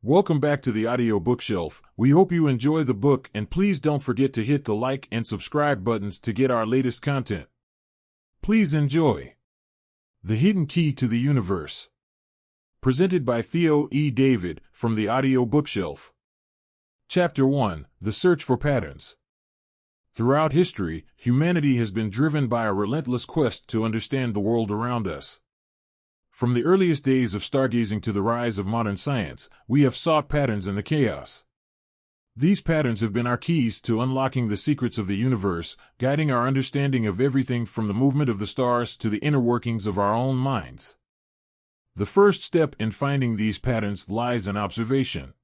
Welcome back to the audio bookshelf. We hope you enjoy the book, and please don't forget to hit the like and subscribe buttons to get our latest content. Please enjoy. The Hidden Key to the Universe. Presented by Theo E. David from the audio bookshelf. Chapter 1. The Search for Patterns. Throughout history, humanity has been driven by a relentless quest to understand the world around us. From the earliest days of stargazing to the rise of modern science, we have sought patterns in the chaos. These patterns have been our keys to unlocking the secrets of the universe, guiding our understanding of everything from the movement of the stars to the inner workings of our own minds. The first step in finding these patterns lies in observation.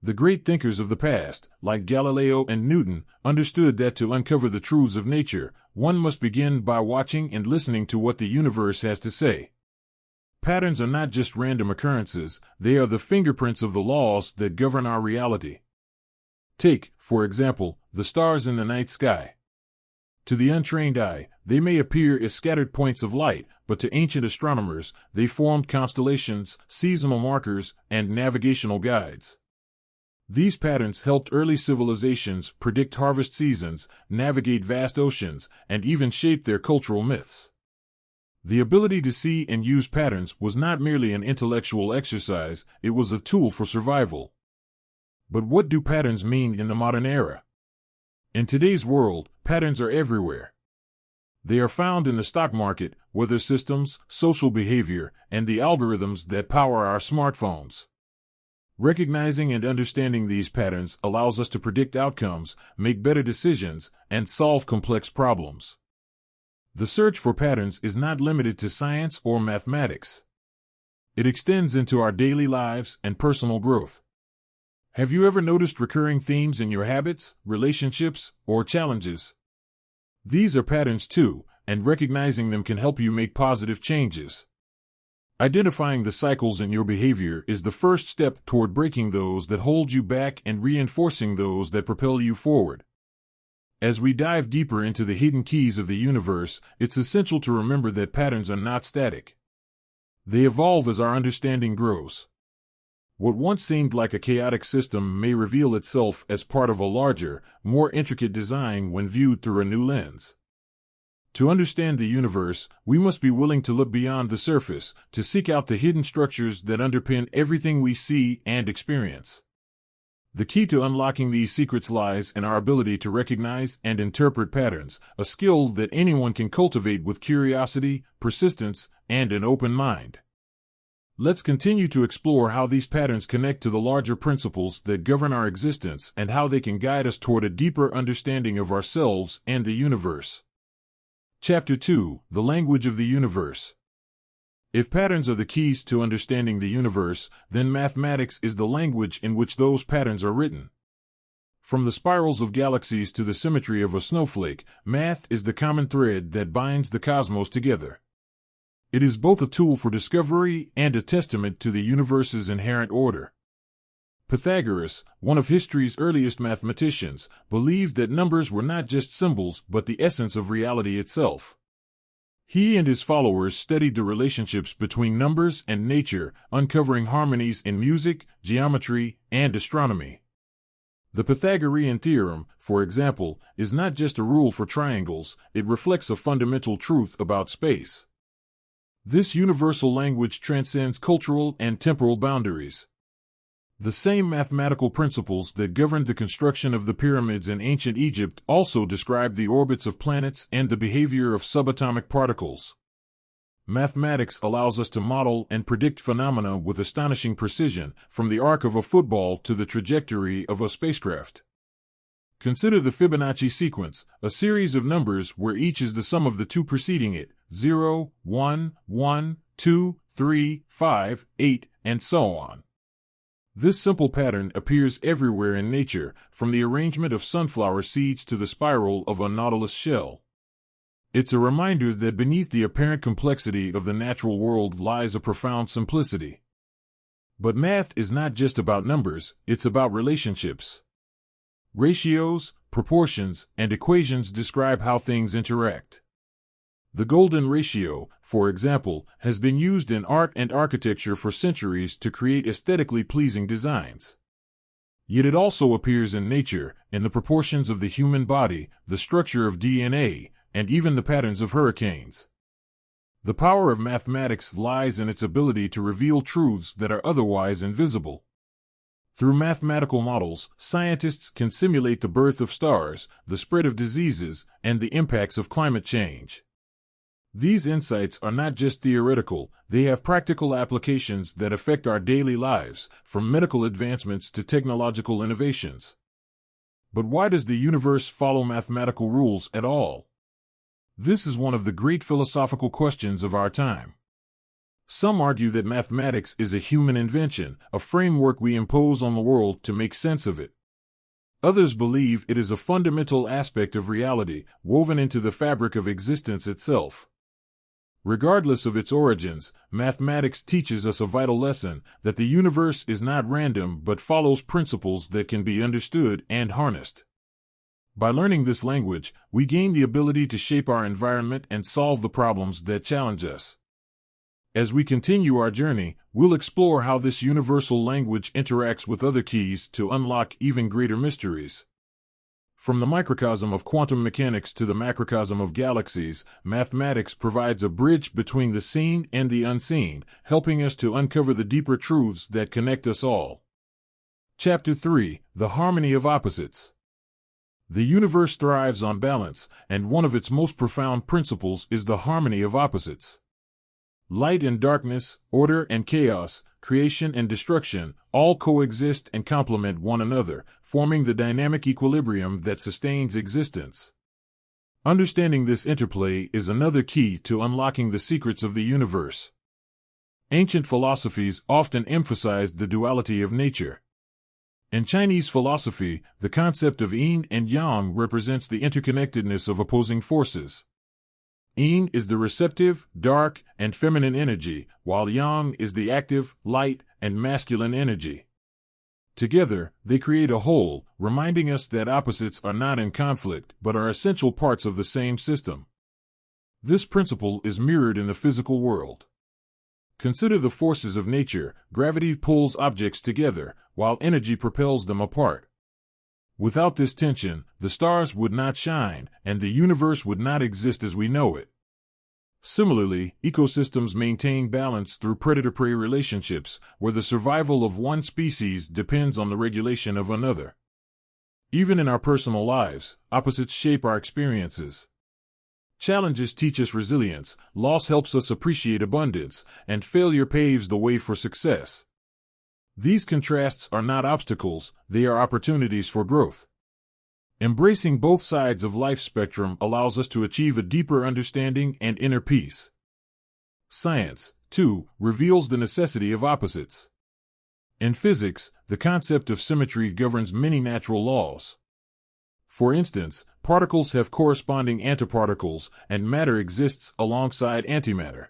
The great thinkers of the past, like Galileo and Newton, understood that to uncover the truths of nature, one must begin by watching and listening to what the universe has to say. Patterns are not just random occurrences, they are the fingerprints of the laws that govern our reality. Take, for example, the stars in the night sky. To the untrained eye, they may appear as scattered points of light, but to ancient astronomers, they formed constellations, seasonal markers, and navigational guides. These patterns helped early civilizations predict harvest seasons, navigate vast oceans, and even shape their cultural myths. The ability to see and use patterns was not merely an intellectual exercise, it was a tool for survival. But what do patterns mean in the modern era? In today's world, patterns are everywhere. They are found in the stock market, weather systems, social behavior, and the algorithms that power our smartphones. Recognizing and understanding these patterns allows us to predict outcomes, make better decisions, and solve complex problems. The search for patterns is not limited to science or mathematics. It extends into our daily lives and personal growth. Have you ever noticed recurring themes in your habits, relationships, or challenges? These are patterns too, and recognizing them can help you make positive changes. Identifying the cycles in your behavior is the first step toward breaking those that hold you back and reinforcing those that propel you forward. As we dive deeper into the hidden keys of the universe, it's essential to remember that patterns are not static. They evolve as our understanding grows. What once seemed like a chaotic system may reveal itself as part of a larger, more intricate design when viewed through a new lens. To understand the universe, we must be willing to look beyond the surface, to seek out the hidden structures that underpin everything we see and experience. The key to unlocking these secrets lies in our ability to recognize and interpret patterns, a skill that anyone can cultivate with curiosity, persistence, and an open mind. Let's continue to explore how these patterns connect to the larger principles that govern our existence and how they can guide us toward a deeper understanding of ourselves and the universe. Chapter 2. The Language of the Universe. If patterns are the keys to understanding the universe, then mathematics is the language in which those patterns are written. From the spirals of galaxies to the symmetry of a snowflake, math is the common thread that binds the cosmos together. It is both a tool for discovery and a testament to the universe's inherent order. Pythagoras, one of history's earliest mathematicians, believed that numbers were not just symbols but the essence of reality itself. He and his followers studied the relationships between numbers and nature, uncovering harmonies in music, geometry, and astronomy. The Pythagorean theorem, for example, is not just a rule for triangles, it reflects a fundamental truth about space. This universal language transcends cultural and temporal boundaries. The same mathematical principles that governed the construction of the pyramids in ancient Egypt also describe the orbits of planets and the behavior of subatomic particles. Mathematics allows us to model and predict phenomena with astonishing precision, from the arc of a football to the trajectory of a spacecraft. Consider the Fibonacci sequence, a series of numbers where each is the sum of the two preceding it, 0, 1, 1, 2, 3, 5, 8, and so on. This simple pattern appears everywhere in nature, from the arrangement of sunflower seeds to the spiral of a nautilus shell. It's a reminder that beneath the apparent complexity of the natural world lies a profound simplicity. But math is not just about numbers, it's about relationships. Ratios, proportions, and equations describe how things interact. The golden ratio, for example, has been used in art and architecture for centuries to create aesthetically pleasing designs. Yet it also appears in nature, in the proportions of the human body, the structure of DNA, and even the patterns of hurricanes. The power of mathematics lies in its ability to reveal truths that are otherwise invisible. Through mathematical models, scientists can simulate the birth of stars, the spread of diseases, and the impacts of climate change. These insights are not just theoretical, they have practical applications that affect our daily lives, from medical advancements to technological innovations. But why does the universe follow mathematical rules at all? This is one of the great philosophical questions of our time. Some argue that mathematics is a human invention, a framework we impose on the world to make sense of it. Others believe it is a fundamental aspect of reality, woven into the fabric of existence itself. Regardless of its origins, mathematics teaches us a vital lesson, that the universe is not random but follows principles that can be understood and harnessed. By learning this language, we gain the ability to shape our environment and solve the problems that challenge us. As we continue our journey, we'll explore how this universal language interacts with other keys to unlock even greater mysteries. From the microcosm of quantum mechanics to the macrocosm of galaxies, mathematics provides a bridge between the seen and the unseen, helping us to uncover the deeper truths that connect us all. Chapter 3: The Harmony of Opposites. The universe thrives on balance, and one of its most profound principles is the harmony of opposites. Light and darkness, order and chaos, creation and destruction, all coexist and complement one another, forming the dynamic equilibrium that sustains existence. Understanding this interplay is another key to unlocking the secrets of the universe. Ancient philosophies often emphasized the duality of nature. In Chinese philosophy, the concept of yin and yang represents the interconnectedness of opposing forces. Yin is the receptive, dark, and feminine energy, while yang is the active, light, and masculine energy. Together, they create a whole, reminding us that opposites are not in conflict but are essential parts of the same system. This principle is mirrored in the physical world. Consider the forces of nature. Gravity pulls objects together, while energy propels them apart. Without this tension, the stars would not shine, and the universe would not exist as we know it. Similarly, ecosystems maintain balance through predator-prey relationships, where the survival of one species depends on the regulation of another. Even in our personal lives, opposites shape our experiences. Challenges teach us resilience, loss helps us appreciate abundance, and failure paves the way for success. These contrasts are not obstacles, they are opportunities for growth. Embracing both sides of life's spectrum allows us to achieve a deeper understanding and inner peace. Science, too, reveals the necessity of opposites. In physics, the concept of symmetry governs many natural laws. For instance, particles have corresponding antiparticles, and matter exists alongside antimatter.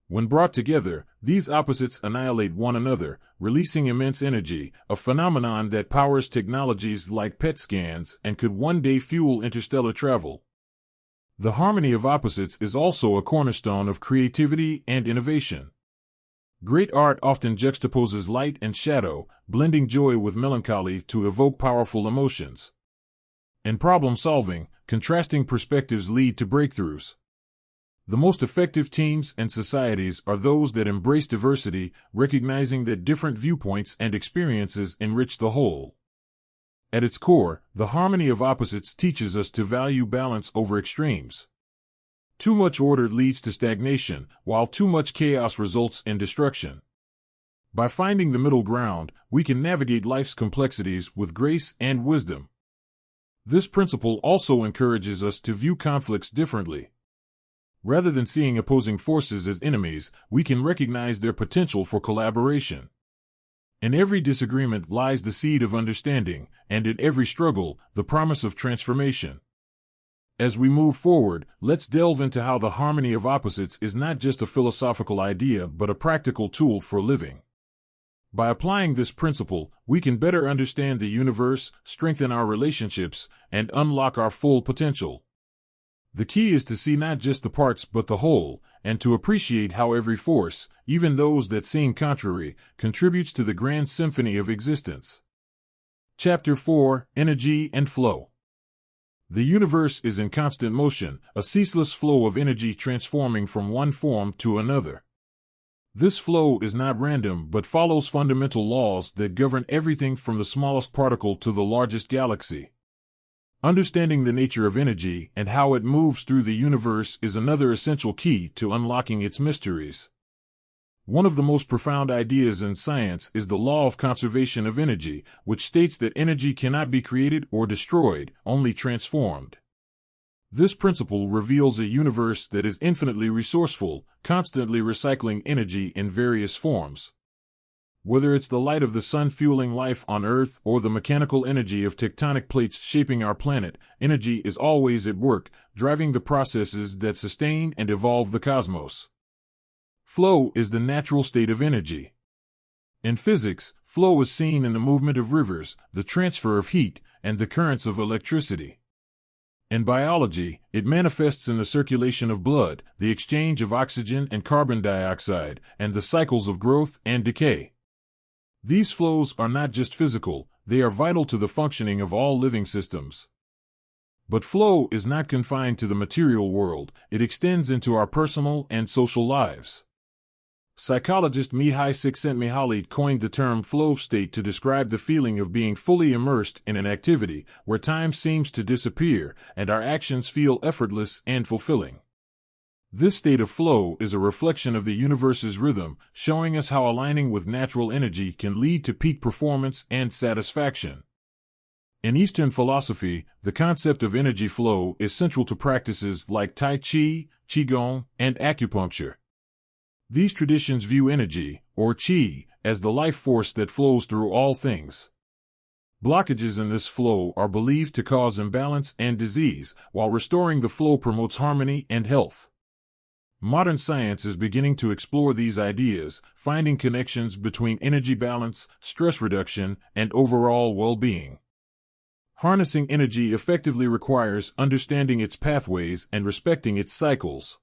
When brought together, these opposites annihilate one another, releasing immense energy, a phenomenon that powers technologies like PET scans and could one day fuel interstellar travel. The harmony of opposites is also a cornerstone of creativity and innovation. Great art often juxtaposes light and shadow, blending joy with melancholy to evoke powerful emotions. In problem solving, contrasting perspectives lead to breakthroughs. The most effective teams and societies are those that embrace diversity, recognizing that different viewpoints and experiences enrich the whole. At its core, the harmony of opposites teaches us to value balance over extremes. Too much order leads to stagnation, while too much chaos results in destruction. By finding the middle ground, we can navigate life's complexities with grace and wisdom. This principle also encourages us to view conflicts differently. Rather than seeing opposing forces as enemies, we can recognize their potential for collaboration. In every disagreement lies the seed of understanding, and in every struggle, the promise of transformation. As we move forward, let's delve into how the harmony of opposites is not just a philosophical idea but a practical tool for living. By applying this principle, we can better understand the universe, strengthen our relationships, and unlock our full potential. The key is to see not just the parts but the whole, and to appreciate how every force, even those that seem contrary, contributes to the grand symphony of existence. Chapter 4: Energy and Flow. The universe is in constant motion, a ceaseless flow of energy transforming from one form to another. This flow is not random but follows fundamental laws that govern everything from the smallest particle to the largest galaxy. Understanding the nature of energy and how it moves through the universe is another essential key to unlocking its mysteries. One of the most profound ideas in science is the law of conservation of energy, which states that energy cannot be created or destroyed, only transformed. This principle reveals a universe that is infinitely resourceful, constantly recycling energy in various forms. Whether it's the light of the sun fueling life on Earth or the mechanical energy of tectonic plates shaping our planet, energy is always at work, driving the processes that sustain and evolve the cosmos. Flow is the natural state of energy. In physics, flow is seen in the movement of rivers, the transfer of heat, and the currents of electricity. In biology, it manifests in the circulation of blood, the exchange of oxygen and carbon dioxide, and the cycles of growth and decay. These flows are not just physical, they are vital to the functioning of all living systems. But flow is not confined to the material world, it extends into our personal and social lives. Psychologist Mihai Csikszentmihalyi coined the term flow state to describe the feeling of being fully immersed in an activity where time seems to disappear and our actions feel effortless and fulfilling. This state of flow is a reflection of the universe's rhythm, showing us how aligning with natural energy can lead to peak performance and satisfaction. In Eastern philosophy, the concept of energy flow is central to practices like Tai Chi, Qigong, and acupuncture. These traditions view energy, or qi, as the life force that flows through all things. Blockages in this flow are believed to cause imbalance and disease, while restoring the flow promotes harmony and health. Modern science is beginning to explore these ideas, finding connections between energy balance, stress reduction, and overall well-being. Harnessing energy effectively requires understanding its pathways and respecting its cycles.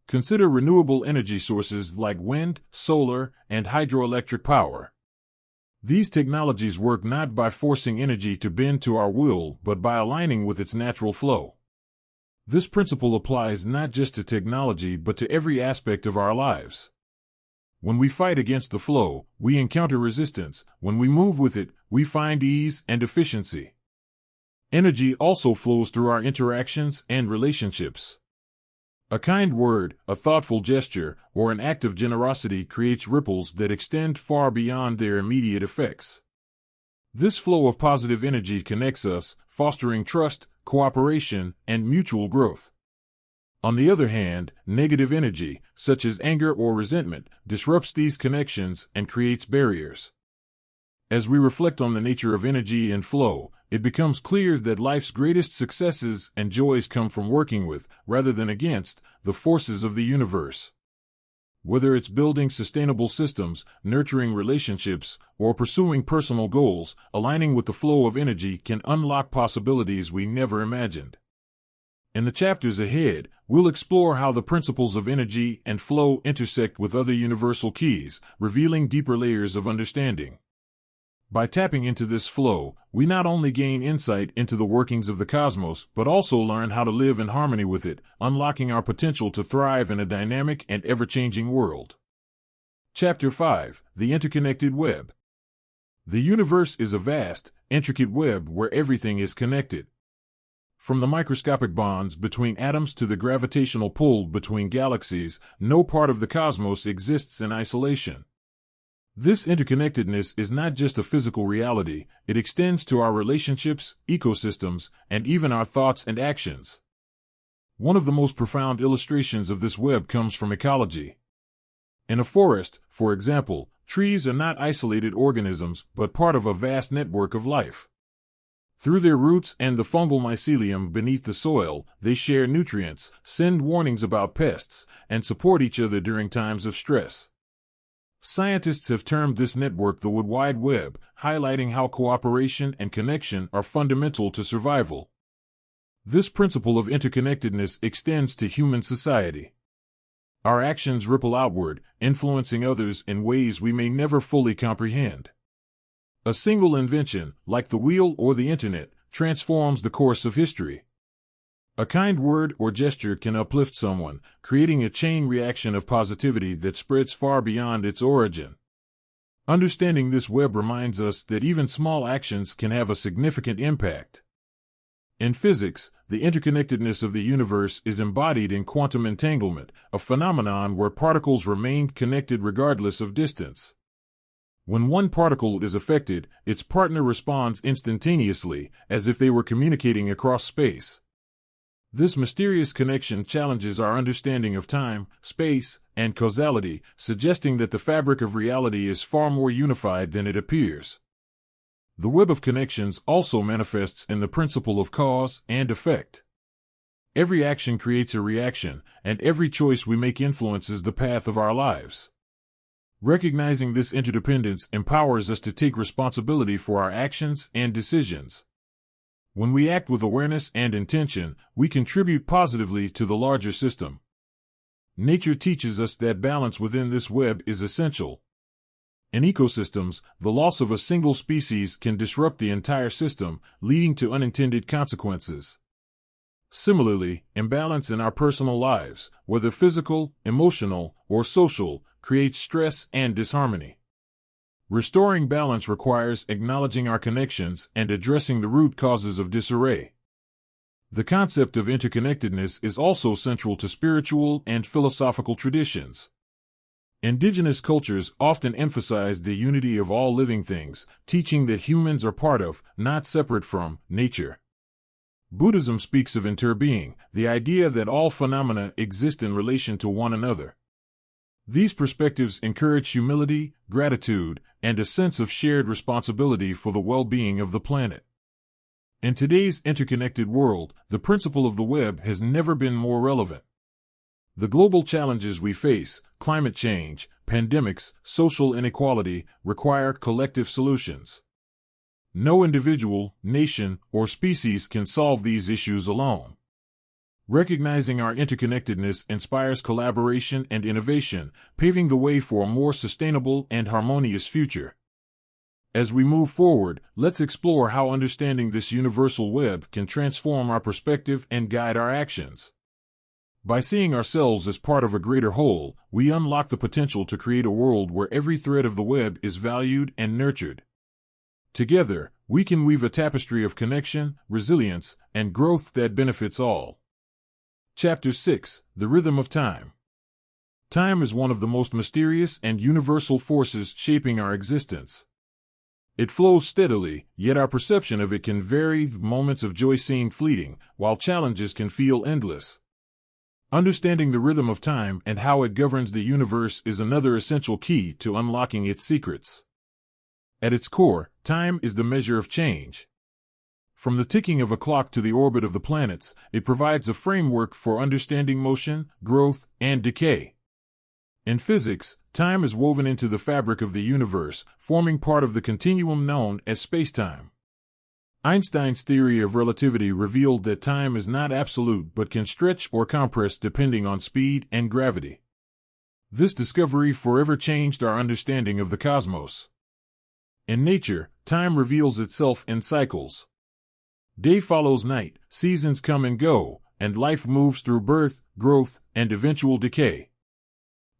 Consider renewable energy sources like wind, solar, and hydroelectric power. These technologies work not by forcing energy to bend to our will, but by aligning with its natural flow. This principle applies not just to technology but to every aspect of our lives. When we fight against the flow, we encounter resistance. When we move with it, we find ease and efficiency. Energy also flows through our interactions and relationships. A kind word, a thoughtful gesture, or an act of generosity creates ripples that extend far beyond their immediate effects. This flow of positive energy connects us, fostering trust, cooperation, and mutual growth. On the other hand, negative energy, such as anger or resentment, disrupts these connections and creates barriers. As we reflect on the nature of energy and flow, it becomes clear that life's greatest successes and joys come from working with, rather than against, the forces of the universe. Whether it's building sustainable systems, nurturing relationships, or pursuing personal goals, aligning with the flow of energy can unlock possibilities we never imagined. In the chapters ahead, we'll explore how the principles of energy and flow intersect with other universal keys, revealing deeper layers of understanding. By tapping into this flow, we not only gain insight into the workings of the cosmos, but also learn how to live in harmony with it, unlocking our potential to thrive in a dynamic and ever-changing world. Chapter 5: The Interconnected Web. The universe is a vast, intricate web where everything is connected. From the microscopic bonds between atoms to the gravitational pull between galaxies, no part of the cosmos exists in isolation. This interconnectedness is not just a physical reality, it extends to our relationships, ecosystems, and even our thoughts and actions. One of the most profound illustrations of this web comes from ecology. In a forest, for example, trees are not isolated organisms but part of a vast network of life. Through their roots and the fungal mycelium beneath the soil, they share nutrients, send warnings about pests, and support each other during times of stress. Scientists have termed this network the Wood Wide Web, highlighting how cooperation and connection are fundamental to survival. This principle of interconnectedness extends to human society. Our actions ripple outward, influencing others in ways we may never fully comprehend. A single invention, like the wheel or the internet, transforms the course of history. A kind word or gesture can uplift someone, creating a chain reaction of positivity that spreads far beyond its origin. Understanding this web reminds us that even small actions can have a significant impact. In physics, the interconnectedness of the universe is embodied in quantum entanglement, a phenomenon where particles remain connected regardless of distance. When one particle is affected, its partner responds instantaneously, as if they were communicating across space. This mysterious connection challenges our understanding of time, space, and causality, suggesting that the fabric of reality is far more unified than it appears. The web of connections also manifests in the principle of cause and effect. Every action creates a reaction, and every choice we make influences the path of our lives. Recognizing this interdependence empowers us to take responsibility for our actions and decisions. When we act with awareness and intention, we contribute positively to the larger system. Nature teaches us that balance within this web is essential. In ecosystems, the loss of a single species can disrupt the entire system, leading to unintended consequences. Similarly, imbalance in our personal lives, whether physical, emotional, or social, creates stress and disharmony. Restoring balance requires acknowledging our connections and addressing the root causes of disarray. The concept of interconnectedness is also central to spiritual and philosophical traditions. Indigenous cultures often emphasize the unity of all living things, teaching that humans are part of, not separate from, nature. Buddhism speaks of interbeing, the idea that all phenomena exist in relation to one another. These perspectives encourage humility, gratitude, and a sense of shared responsibility for the well-being of the planet. In today's interconnected world, the principle of the web has never been more relevant. The global challenges we face, climate change, pandemics, social inequality, require collective solutions. No individual, nation, or species can solve these issues alone. Recognizing our interconnectedness inspires collaboration and innovation, paving the way for a more sustainable and harmonious future. As we move forward, let's explore how understanding this universal web can transform our perspective and guide our actions. By seeing ourselves as part of a greater whole, we unlock the potential to create a world where every thread of the web is valued and nurtured. Together, we can weave a tapestry of connection, resilience, and growth that benefits all. Chapter 6: The Rhythm of Time. Time is one of the most mysterious and universal forces shaping our existence. It flows steadily, yet our perception of it can vary, moments of joy seem fleeting, while challenges can feel endless. Understanding the rhythm of time and how it governs the universe is another essential key to unlocking its secrets. At its core, time is the measure of change. From the ticking of a clock to the orbit of the planets, it provides a framework for understanding motion, growth, and decay. In physics, time is woven into the fabric of the universe, forming part of the continuum known as spacetime. Einstein's theory of relativity revealed that time is not absolute but can stretch or compress depending on speed and gravity. This discovery forever changed our understanding of the cosmos. In nature, time reveals itself in cycles. Day follows night, seasons come and go, and life moves through birth, growth, and eventual decay.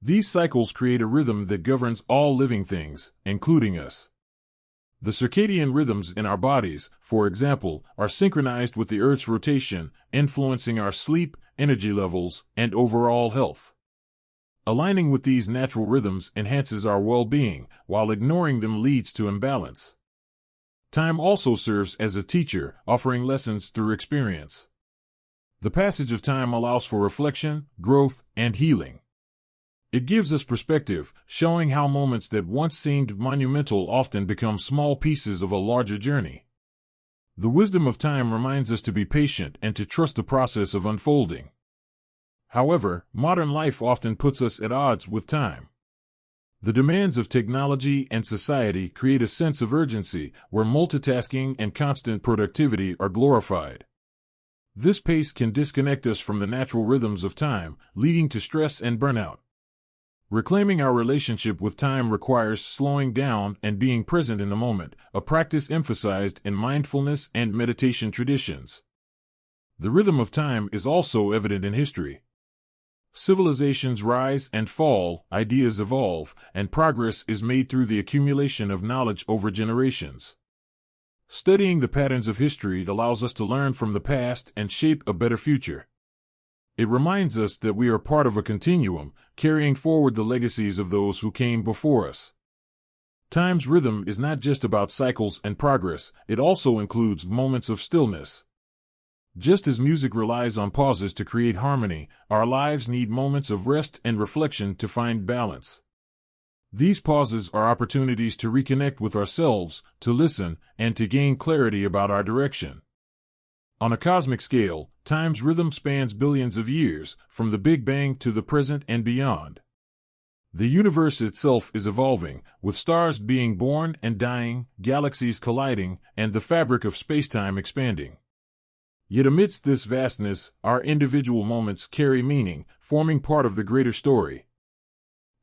These cycles create a rhythm that governs all living things, including us. The circadian rhythms in our bodies, for example, are synchronized with the Earth's rotation, influencing our sleep, energy levels, and overall health. Aligning with these natural rhythms enhances our well-being, while ignoring them leads to imbalance. Time also serves as a teacher, offering lessons through experience. The passage of time allows for reflection, growth, and healing. It gives us perspective, showing how moments that once seemed monumental often become small pieces of a larger journey. The wisdom of time reminds us to be patient and to trust the process of unfolding. However, modern life often puts us at odds with time. The demands of technology and society create a sense of urgency, where multitasking and constant productivity are glorified. This pace can disconnect us from the natural rhythms of time, leading to stress and burnout. Reclaiming our relationship with time requires slowing down and being present in the moment, a practice emphasized in mindfulness and meditation traditions. The rhythm of time is also evident in history. Civilizations rise and fall, ideas evolve, and progress is made through the accumulation of knowledge over generations. Studying the patterns of history allows us to learn from the past and shape a better future. It reminds us that we are part of a continuum, carrying forward the legacies of those who came before us. Time's rhythm is not just about cycles and progress, it also includes moments of stillness. Just as music relies on pauses to create harmony, our lives need moments of rest and reflection to find balance. These pauses are opportunities to reconnect with ourselves, to listen, and to gain clarity about our direction. On a cosmic scale, time's rhythm spans billions of years, from the Big Bang to the present and beyond. The universe itself is evolving, with stars being born and dying, galaxies colliding, and the fabric of spacetime expanding. Yet amidst this vastness, our individual moments carry meaning, forming part of the greater story.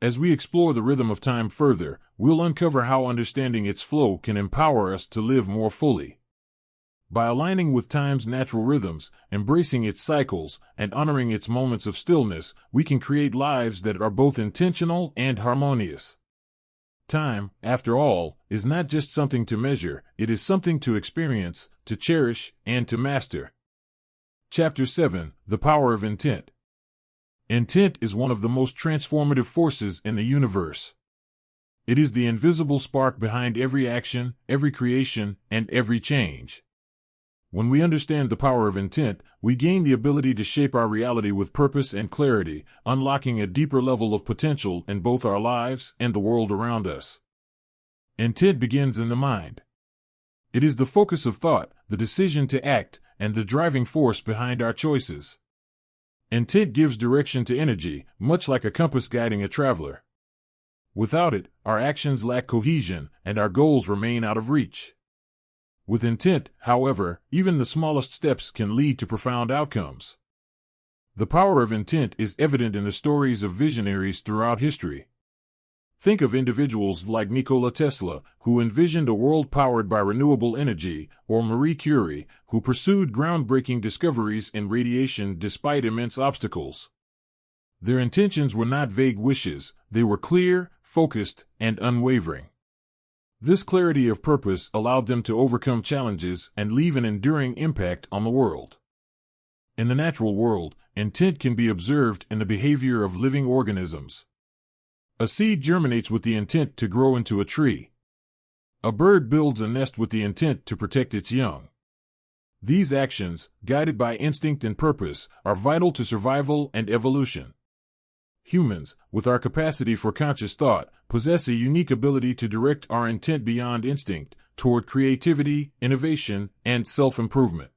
As we explore the rhythm of time further, we'll uncover how understanding its flow can empower us to live more fully. By aligning with time's natural rhythms, embracing its cycles, and honoring its moments of stillness, we can create lives that are both intentional and harmonious. Time, after all, is not just something to measure, it is something to experience, to cherish, and to master. Chapter 7: The Power of Intent. Intent is one of the most transformative forces in the universe. It is the invisible spark behind every action, every creation, and every change. When we understand the power of intent, we gain the ability to shape our reality with purpose and clarity, unlocking a deeper level of potential in both our lives and the world around us. Intent begins in the mind. It is the focus of thought, the decision to act, and the driving force behind our choices. Intent gives direction to energy, much like a compass guiding a traveler. Without it, our actions lack cohesion, and our goals remain out of reach. With intent, however, even the smallest steps can lead to profound outcomes. The power of intent is evident in the stories of visionaries throughout history. Think of individuals like Nikola Tesla, who envisioned a world powered by renewable energy, or Marie Curie, who pursued groundbreaking discoveries in radiation despite immense obstacles. Their intentions were not vague wishes, they were clear, focused, and unwavering. This clarity of purpose allowed them to overcome challenges and leave an enduring impact on the world. In the natural world, intent can be observed in the behavior of living organisms. A seed germinates with the intent to grow into a tree. A bird builds a nest with the intent to protect its young. These actions, guided by instinct and purpose, are vital to survival and evolution. Humans, with our capacity for conscious thought, possess a unique ability to direct our intent beyond instinct, toward creativity, innovation, and self-improvement.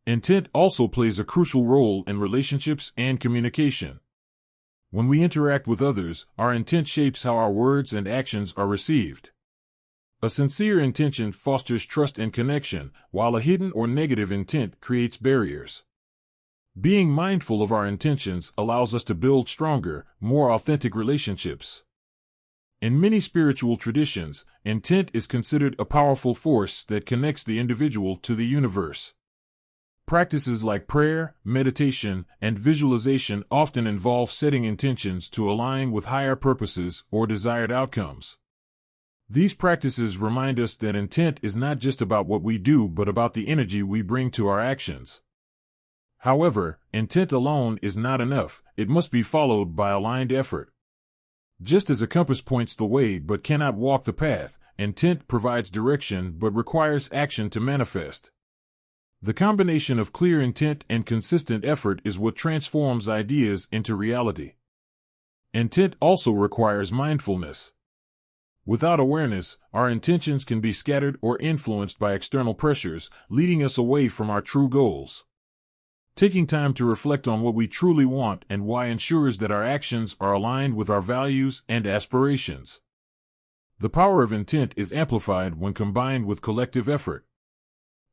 Intent also plays a crucial role in relationships and communication. When we interact with others, our intent shapes how our words and actions are received. A sincere intention fosters trust and connection, while a hidden or negative intent creates barriers. Being mindful of our intentions allows us to build stronger, more authentic relationships. In many spiritual traditions, intent is considered a powerful force that connects the individual to the universe. Practices like prayer, meditation, and visualization often involve setting intentions to align with higher purposes or desired outcomes. These practices remind us that intent is not just about what we do but about the energy we bring to our actions. However, intent alone is not enough, it must be followed by aligned effort. Just as a compass points the way but cannot walk the path, intent provides direction but requires action to manifest. The combination of clear intent and consistent effort is what transforms ideas into reality. Intent also requires mindfulness. Without awareness, our intentions can be scattered or influenced by external pressures, leading us away from our true goals. Taking time to reflect on what we truly want and why ensures that our actions are aligned with our values and aspirations. The power of intent is amplified when combined with collective effort.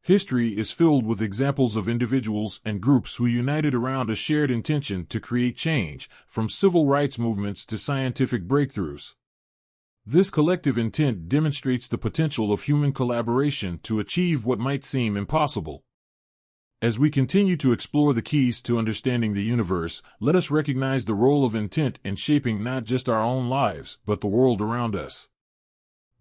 History is filled with examples of individuals and groups who united around a shared intention to create change, from civil rights movements to scientific breakthroughs. This collective intent demonstrates the potential of human collaboration to achieve what might seem impossible. As we continue to explore the keys to understanding the universe, let us recognize the role of intent in shaping not just our own lives, but the world around us.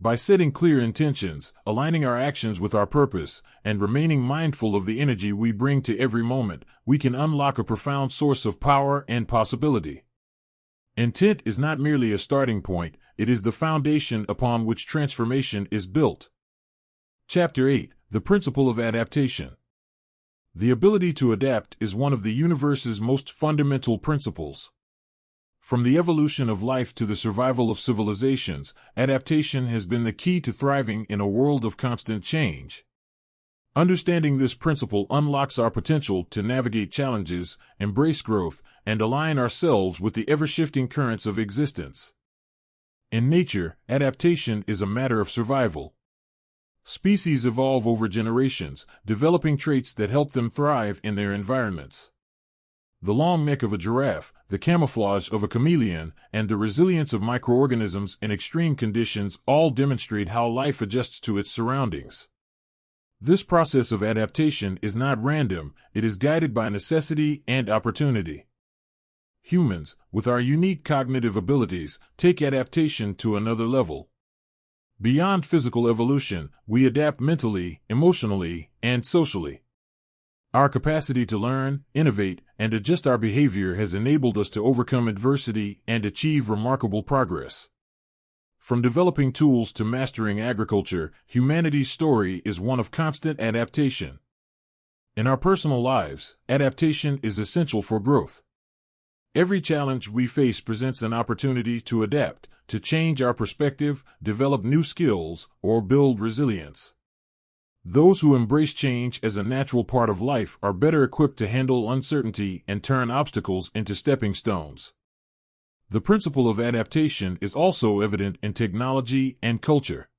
By setting clear intentions, aligning our actions with our purpose, and remaining mindful of the energy we bring to every moment, we can unlock a profound source of power and possibility. Intent is not merely a starting point, it is the foundation upon which transformation is built. Chapter 8: The Principle of Adaptation. The ability to adapt is one of the universe's most fundamental principles. From the evolution of life to the survival of civilizations, adaptation has been the key to thriving in a world of constant change. Understanding this principle unlocks our potential to navigate challenges, embrace growth, and align ourselves with the ever-shifting currents of existence. In nature, adaptation is a matter of survival. Species evolve over generations, developing traits that help them thrive in their environments. The long neck of a giraffe, the camouflage of a chameleon, and the resilience of microorganisms in extreme conditions all demonstrate how life adjusts to its surroundings. This process of adaptation is not random, it is guided by necessity and opportunity. Humans, with our unique cognitive abilities, take adaptation to another level. Beyond physical evolution, we adapt mentally, emotionally, and socially. Our capacity to learn, innovate, and adjust our behavior has enabled us to overcome adversity and achieve remarkable progress. From developing tools to mastering agriculture, humanity's story is one of constant adaptation. In our personal lives, adaptation is essential for growth. Every challenge we face presents an opportunity to adapt, to change our perspective, develop new skills, or build resilience. Those who embrace change as a natural part of life are better equipped to handle uncertainty and turn obstacles into stepping stones. The principle of adaptation is also evident in technology and culture.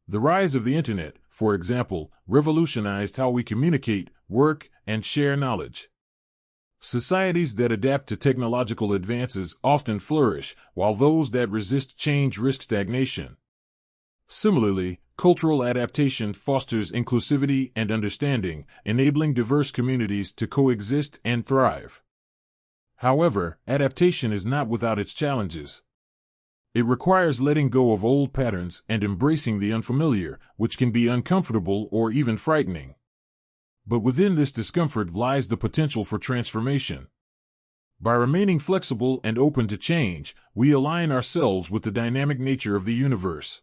The rise of the Internet, for example, revolutionized how we communicate, work, and share knowledge. Societies that adapt to technological advances often flourish, while those that resist change risk stagnation. Similarly, cultural adaptation fosters inclusivity and understanding, enabling diverse communities to coexist and thrive. However, adaptation is not without its challenges. It requires letting go of old patterns and embracing the unfamiliar, which can be uncomfortable or even frightening. But within this discomfort lies the potential for transformation. By remaining flexible and open to change, we align ourselves with the dynamic nature of the universe.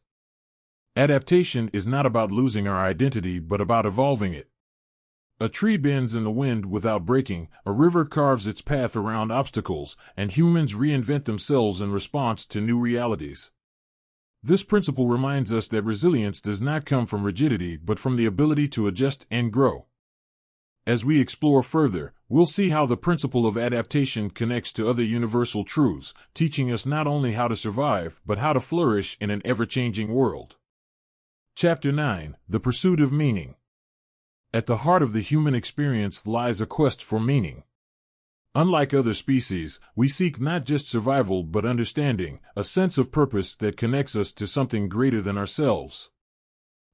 Adaptation is not about losing our identity but about evolving it. A tree bends in the wind without breaking, a river carves its path around obstacles, and humans reinvent themselves in response to new realities. This principle reminds us that resilience does not come from rigidity but from the ability to adjust and grow. As we explore further, we'll see how the principle of adaptation connects to other universal truths, teaching us not only how to survive but how to flourish in an ever-changing world. Chapter 9: The Pursuit of Meaning. At the heart of the human experience lies a quest for meaning. Unlike other species, we seek not just survival but understanding, a sense of purpose that connects us to something greater than ourselves.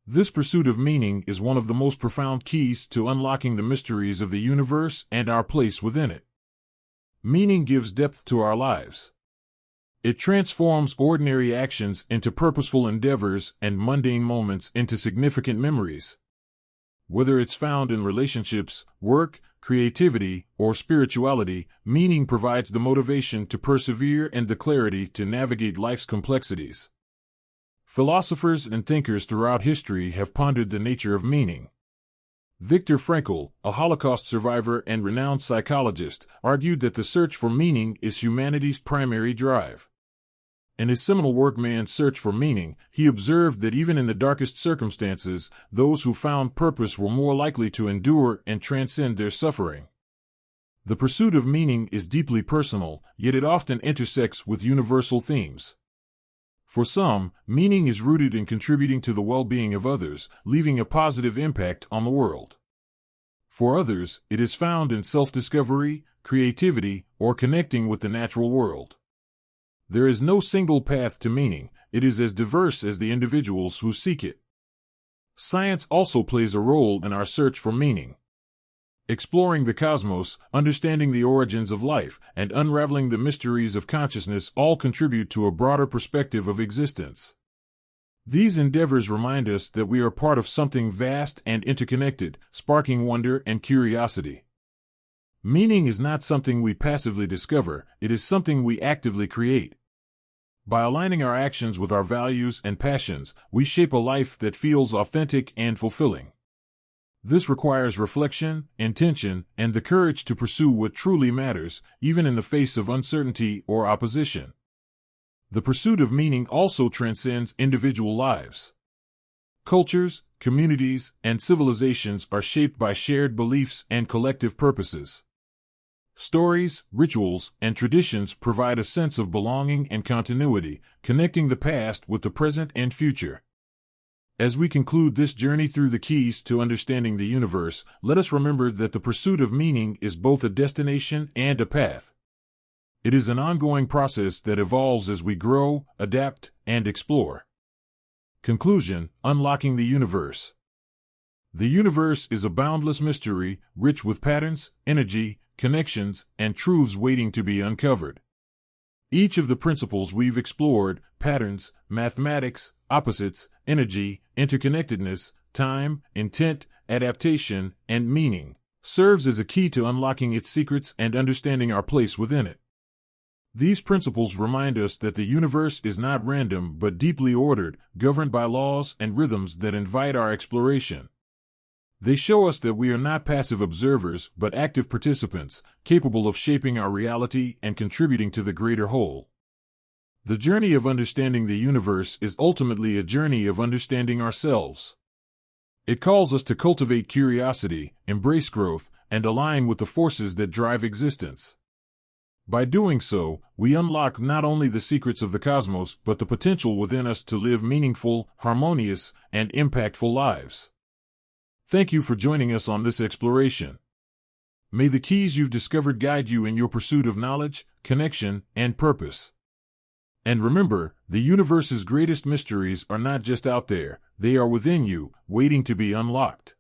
This pursuit of meaning is one of the most profound keys to unlocking the mysteries of the universe and our place within it. Meaning gives depth to our lives. It transforms ordinary actions into purposeful endeavors and mundane moments into significant memories. Whether it's found in relationships, work, creativity, or spirituality, meaning provides the motivation to persevere and the clarity to navigate life's complexities. Philosophers and thinkers throughout history have pondered the nature of meaning. Viktor Frankl, a Holocaust survivor and renowned psychologist, argued that the search for meaning is humanity's primary drive. In his seminal work Man's Search for Meaning, he observed that even in the darkest circumstances, those who found purpose were more likely to endure and transcend their suffering. The pursuit of meaning is deeply personal, yet it often intersects with universal themes. For some, meaning is rooted in contributing to the well-being of others, leaving a positive impact on the world. For others, it is found in self-discovery, creativity, or connecting with the natural world. There is no single path to meaning. It is as diverse as the individuals who seek it. Science also plays a role in our search for meaning. Exploring the cosmos, understanding the origins of life, and unraveling the mysteries of consciousness all contribute to a broader perspective of existence. These endeavors remind us that we are part of something vast and interconnected, sparking wonder and curiosity. Meaning is not something we passively discover, it is something we actively create. By aligning our actions with our values and passions, we shape a life that feels authentic and fulfilling. This requires reflection, intention, and the courage to pursue what truly matters, even in the face of uncertainty or opposition. The pursuit of meaning also transcends individual lives. Cultures, communities, and civilizations are shaped by shared beliefs and collective purposes. Stories, rituals, and traditions provide a sense of belonging and continuity, connecting the past with the present and future. As we conclude this journey through the keys to understanding the universe, let us remember that the pursuit of meaning is both a destination and a path. It is an ongoing process that evolves as we grow, adapt, and explore. Conclusion: Unlocking the universe. The universe is a boundless mystery, rich with patterns, energy, connections, and truths waiting to be uncovered. Each of the principles we've explored, patterns, mathematics, opposites, energy, interconnectedness, time, intent, adaptation, and meaning, serves as a key to unlocking its secrets and understanding our place within it. These principles remind us that the universe is not random but deeply ordered, governed by laws and rhythms that invite our exploration. They show us that we are not passive observers but active participants, capable of shaping our reality and contributing to the greater whole. The journey of understanding the universe is ultimately a journey of understanding ourselves. It calls us to cultivate curiosity, embrace growth, and align with the forces that drive existence. By doing so, we unlock not only the secrets of the cosmos but the potential within us to live meaningful, harmonious, and impactful lives. Thank you for joining us on this exploration. May the keys you've discovered guide you in your pursuit of knowledge, connection, and purpose. And remember, the universe's greatest mysteries are not just out there, they are within you, waiting to be unlocked.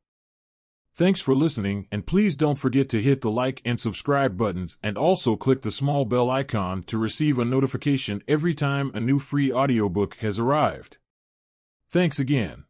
Thanks for listening, and please don't forget to hit the like and subscribe buttons and also click the small bell icon to receive a notification every time a new free audiobook has arrived. Thanks again.